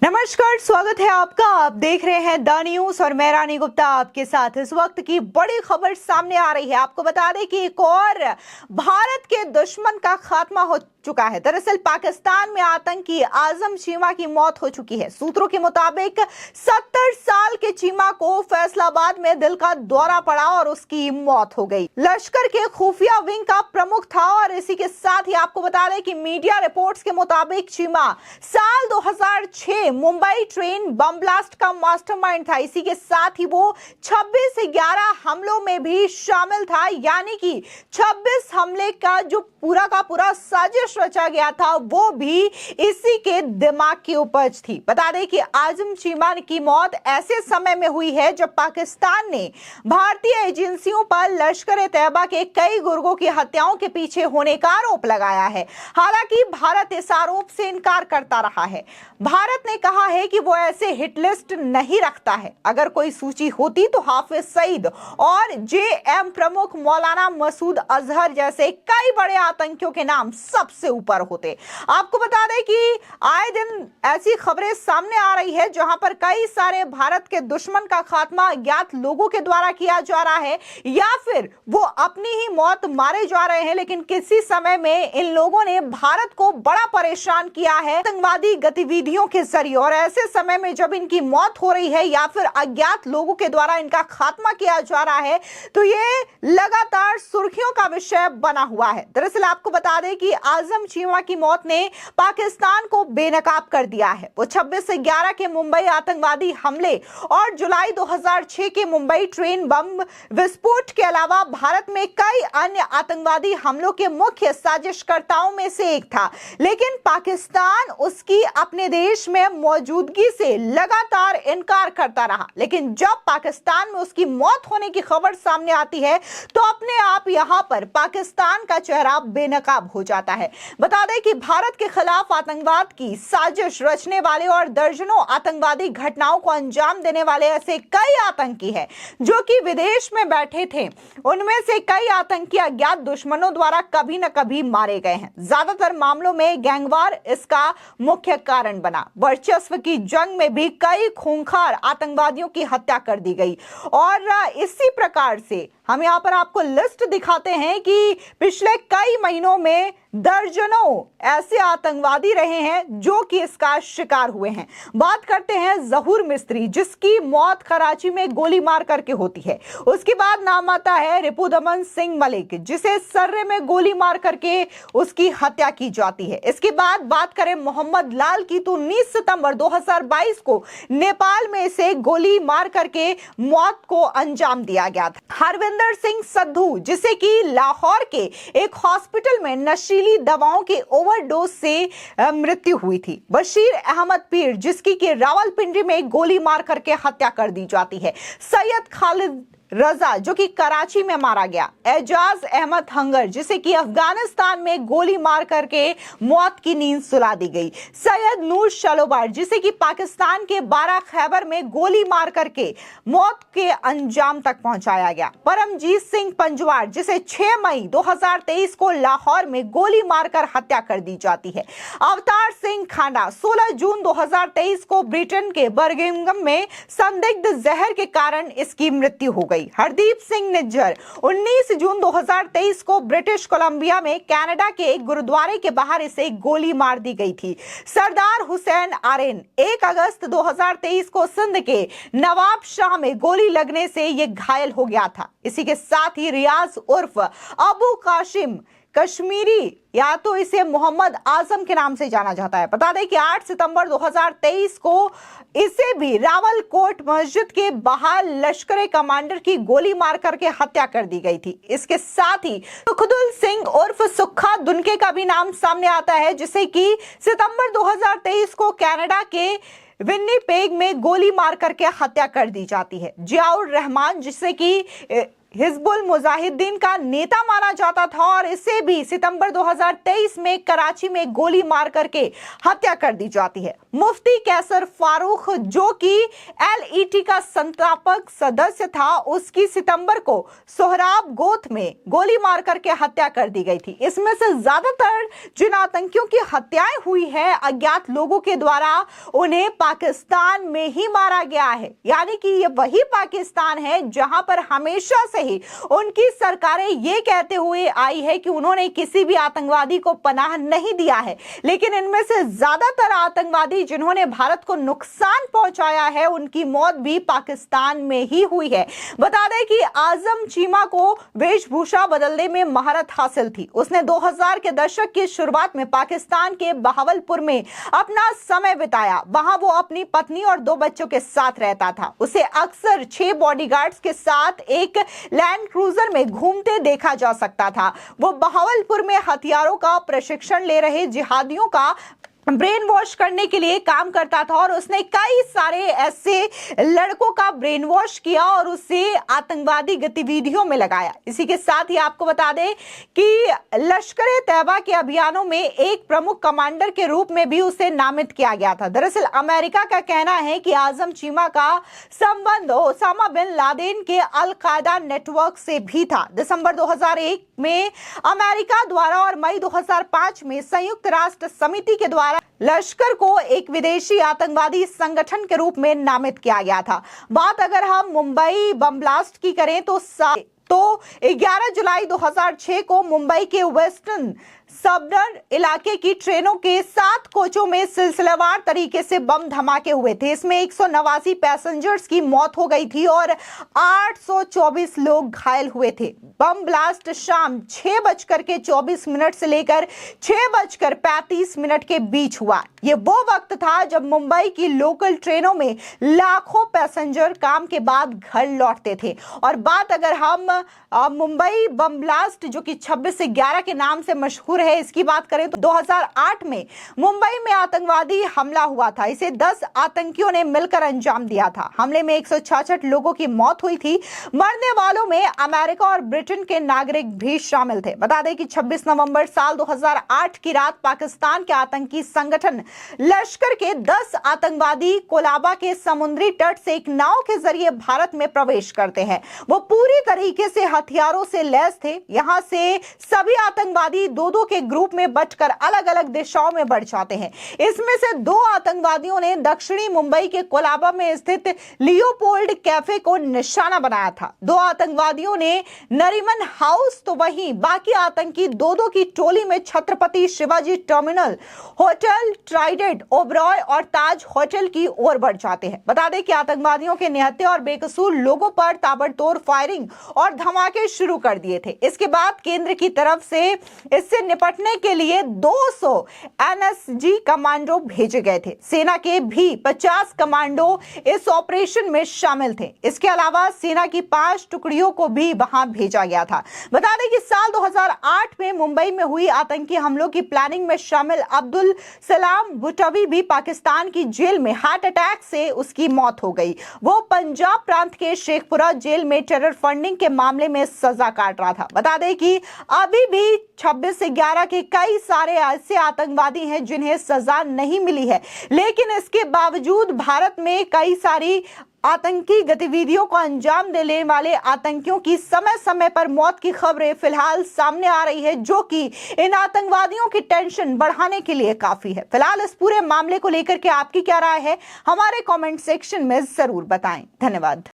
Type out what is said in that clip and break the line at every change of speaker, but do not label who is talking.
नमस्कार, स्वागत है आपका। आप देख रहे हैं द न्यूज और मैं रानी गुप्ता आपके साथ। इस वक्त की बड़ी खबर सामने आ रही है। आपको बता दें कि एक और भारत के दुश्मन का खात्मा हो चुका है। दरअसल पाकिस्तान में आतंकी आजम चीमा की मौत हो चुकी है। सूत्रों के मुताबिक 70 साल के चीमा को फैसलाबाद में दिल का दौरा पड़ा और उसकी मौत हो गई। लश्कर के खुफिया विंग का प्रमुख था और इसी के साथ ही आपको बता दें कि मीडिया रिपोर्ट्स के मुताबिक चीमा साल 2006 मुंबई ट्रेन बम ब्लास्ट का मास्टरमाइंड था। इसी के साथ ही वो 26/11 हमलों में भी शामिल था, यानी कि 26 हमले का जो पूरा साजिश रचा गया था वो भी इसी के दिमाग की उपज थी। बता दें कि आजम चीमा की मौत ऐसे समय में हुई है जब पाकिस्तान ने भारतीय एजेंसियों पर लश्कर-ए-तैयबा के कई गुर्गों की हत्याओं के पीछे होने का आरोप लगाया है। हालांकि भारत इस आरोप से इनकार करता रहा है। भारत ने कहा है कि वो ऐसे हिट लिस्ट नहीं रखता है। अगर कोई सूची होती तो हाफिज सईद और जेएम प्रमुख मौलाना मसूद अजहर जैसे कई बड़े आतंकियों के नाम सबसे ऊपर होते। आपको बता दें कि आए दिन ऐसी खबरें सामने आ रही है जहां पर कई सारे भारत के दुश्मन का खात्मा अज्ञात लोगों के द्वारा किया जा रहा है या फिर वो अपनी ही मौत मारे जा रहे हैं। लेकिन किसी समय में इन लोगों ने भारत को बड़ा परेशान किया है आतंकवादी गतिविधियों के जरिए, और ऐसे समय में जब इनकी मौत हो रही है या फिर अज्ञात लोगों के द्वारा इनका खात्मा किया जा रहा है तो ये लगातार सुर्खियों का विषय बना हुआ है। दरअसल आपको बता दें कि आजम चीमा की मौत ने पाकिस्तान को बेनकाब कर दिया है। वो 26/11 के मुंबई आतंकवादी हमले और जुलाई 2006 के मुंबई ट्रेन बम विस्फोट के अलावा भारत में कई अन्य आतंकवादी हमलों के मुख्य साजिशकर्ताओं में से एक था। लेकिन पाकिस्तान उसकी अपने देश में मौजूदगी से लगातार इनकार करता रहा। लेकिन जब पाकिस्तान में उसकी मौत होने की खबर सामने आती है तो अपने आप यहां पर पाकिस्तान का चेहरा बेनकाब हो जाता है। बता दें कि भारत के खिलाफ आतंकवाद की साजिश रचने वाले और दर्जनों आतंकवादी घटनाओं को अंजाम देने वाले ऐसे कई आतंकी हैं जो कि विदेश में बैठे थे। उनमें से कई आतंकी अज्ञात दुश्मनों द्वारा कभी न कभी मारे गए हैं। ज्यादातर मामलों में गैंगवार इसका मुख्य कारण बना। वर्चस्व की जंग में भी कई खूंखार आतंकवादियों की हत्या कर दी गई। और इसी प्रकार से हम यहाँ पर आपको लिस्ट दिखाते हैं कि पिछले कई महीनों में दर्जनों ऐसे आतंकवादी रहे हैं जो कि इसका शिकार हुए हैं। बात करते हैं जहूर मिस्त्री, जिसकी मौत कराची में गोली मार करके होती है। उसके बाद नाम आता है रिपुदमन सिंह मलिक, जिसे सर्रे में गोली मार करके उसकी हत्या की जाती है। इसके बाद बात करें मोहम्मद लाल की तो 19 सितंबर 2022 को नेपाल में इसे गोली मार करके मौत को अंजाम दिया गया था। हरविंदर सिंह सद्धू, जिसे कि लाहौर के एक हॉस्पिटल में नशीली दवाओं के ओवरडोज से मृत्यु हुई थी। बशीर अहमद पीर, जिसकी कि रावलपिंडी में गोली मार करके हत्या कर दी जाती है। सैयद खालिद रजा, जो कि कराची में मारा गया। एजाज अहमद हंगर, जिसे कि अफगानिस्तान में गोली मार करके मौत की नींद सुला दी गई। सैयद नूर शलोबार, जिसे कि पाकिस्तान के बारा खैबर में गोली मार करके मौत के अंजाम तक पहुंचाया गया। परमजीत सिंह पंजवार, जिसे 6 मई 2023 को लाहौर में गोली मारकर हत्या कर दी जाती है। अवतार सिंह खांडा, 16 जून 2023 को ब्रिटेन के बर्मिंघम में संदिग्ध जहर के कारण इसकी मृत्यु हो गई। हरदीप सिंह निज्जर, 19 जून 2023 को ब्रिटिश कोलंबिया में कनाडा के एक गुरुद्वारे के बाहर इसे गोली मार दी गई थी। सरदार हुसैन आरेन, 1 अगस्त 2023 को सिंध के नवाब शाह में गोली लगने से यह घायल हो गया था। इसी के साथ ही रियाज उर्फ अबू काशिम कश्मीरी, या तो इसे मोहम्मद आजम के नाम से जाना जाता है। बता दें कि 8 सितंबर 2023 को इसे भी रावलकोट मस्जिद के बाहर लश्कर कमांडर की गोली मार करके हत्या कर दी गई थी। इसके साथ ही सुखदुल सिंह उर्फ सुखा दुनके का भी नाम सामने आता है, जिसे कि सितंबर 2023 को कनाडा के विन्नीपेग में गोली मार करके हत्या कर दी जाती है। जियाउर रहमान, जिसे कि हिजबुल मुजाहिदीन का नेता माना जाता था और इसे भी सितंबर 2023 में कराची में गोली मार करके हत्या कर दी जाती है। मुफ्ती कैसर फारूक, जो कि LET का संस्थापक सदस्य था, उसकी सितंबर को सोहराब गोथ में गोली मार करके हत्या कर दी गई थी। इसमें से ज्यादातर जिन आतंकियों की हत्याएं हुई है अज्ञात लोगों के द्वारा, उन्हें पाकिस्तान में ही मारा गया है। यानी कि ये वही पाकिस्तान है जहां पर हमेशा से ही उनकी सरकारें ये कहते हुए आई है कि उन्होंने किसी भी आतंकवादी को पनाह नहीं दिया है। लेकिन इनमें से ज्यादातर आतंकवादी जिन्होंने भारत को नुकसान पहुंचाया है, उनकी मौत भी पाकिस्तान में ही हुई है। बता दें कि आजम चीमा को वेशभूषा बदलने में महारत हासिल थी। उसने 2000 के दशक की शुरुआत में पाकिस्तान के बहावलपुर में अपना समय बिताया। वहां वो अपनी पत्नी और 2 बच्चों के साथ रहता था। उसे अक्सर 6 बॉडीगार्ड्स के साथ एक लैंड क्रूजर में घूमते देखा जा सकता था। वो बहावलपुर में हथियारों का प्रशिक्षण ले रहे जिहादियों का ब्रेन वॉश करने के लिए काम करता था और उसने कई सारे ऐसे लड़कों का ब्रेन वॉश किया और उसे आतंकवादी गतिविधियों में लगाया। इसी के साथ ही आपको बता दें कि लश्कर तैयबा के अभियानों में एक प्रमुख कमांडर के रूप में भी उसे नामित किया गया था। दरअसल अमेरिका का कहना है कि आजम चीमा का संबंध ओसामा बिन लादेन के अल कायदा नेटवर्क से भी था। दिसंबर 2001 में अमेरिका द्वारा और मई 2005 में संयुक्त राष्ट्र समिति के द्वारा लश्कर को एक विदेशी आतंकवादी संगठन के रूप में नामित किया गया था। बात अगर हम मुंबई बम ब्लास्ट की करें तो 11 जुलाई 2006 को मुंबई के वेस्टर्न सबर्न इलाके की ट्रेनों के 7 कोचों में सिलसिलेवार तरीके से बम धमाके हुए थे। इसमें 189 पैसेंजर्स की मौत हो गई थी और 824 लोग घायल हुए थे। बम ब्लास्ट शाम 6:24 से लेकर 6:35 के बीच हुआ। ये वो वक्त था जब मुंबई की लोकल ट्रेनों में लाखों पैसेंजर काम के बाद घर लौटते थे। और बात अगर हम मुंबई बम ब्लास्ट, जो कि 26 से 11 के नाम से मशहूर है, इसकी बात करें तो 2008 में मुंबई में आतंकवादी हमला हुआ था। इसे 10 आतंकियों ने मिलकर अंजाम दिया था। हमले में 166 लोगों की मौत हुई थी। मरने वालों में अमेरिका और ब्रिटेन के नागरिक भी शामिल थे। बता दें कि 26 नवंबर साल 2008 की रात पाकिस्तान के आतंकी संगठन लश्कर के 10 आतंकवादी कोलाबा के समुद्री तट से एक नाव के जरिए भारत में प्रवेश करते हैं। वो पूरी तरीके से हथियारों से लैस थे। यहां से सभी आतंकवादी 2-2 के ग्रुप में बंटकर अलग अलग दिशाओं में बढ़ जाते हैं। इसमें से 2 आतंकवादियों ने दक्षिणी मुंबई के कोलाबा में स्थित लियोपोल्ड कैफे को निशाना बनाया था। 2 आतंकवादियों ने नरीमन हाउस, तो वहीं बाकी आतंकी 2-2 की टोली में Chhatrapati Shivaji terminal, hotel Trident, Oberoi और ताज होटल की ओर बढ़ जाते हैं। बता दें कि आतंकवादियों के निहत्थे और बेकसूर लोगों पर ताबड़तोड़ फायरिंग और धमाके शुरू कर दिए थे। इसके बाद केंद्र की तरफ से इससे निपटने के लिए 200 NSG कमांडो भेजे गए थे। सेना के भी 50 कमांडो इस ऑपरेशन में शामिल थे। इसके अलावा सेना की 5 टुकड़ियों को भी वहां भेजा गया था। बता दें कि साल 2008 में मुंबई में हुई आतंकी हमलों की प्लानिंग में शामिल अब्दुल सलाम भुटवी भी पाकिस्तान की जेल में हार्ट अटैक से उसकी मौत हो गई। वो पंजाब प्रांत के शेखपुरा जेल में टेरर फंडिंग के मामले में सजा काट रहा था। बता दें कि अभी भी 26 से 11 के कई सारे ऐसे आतंकवादी हैं जिन्हें सजा नहीं मिली है, लेकिन इसके बावजूद भारत में कई सारी आतंकी गतिविधियों को अंजाम देने वाले आतंकियों की समय समय पर मौत की खबरें फिलहाल सामने आ रही है, जो कि इन आतंकवादियों की टेंशन बढ़ाने के लिए काफी है। फिलहाल इस पूरे मामले को लेकर के आपकी क्या राय है, हमारे कमेंट सेक्शन में जरूर बताएं। धन्यवाद।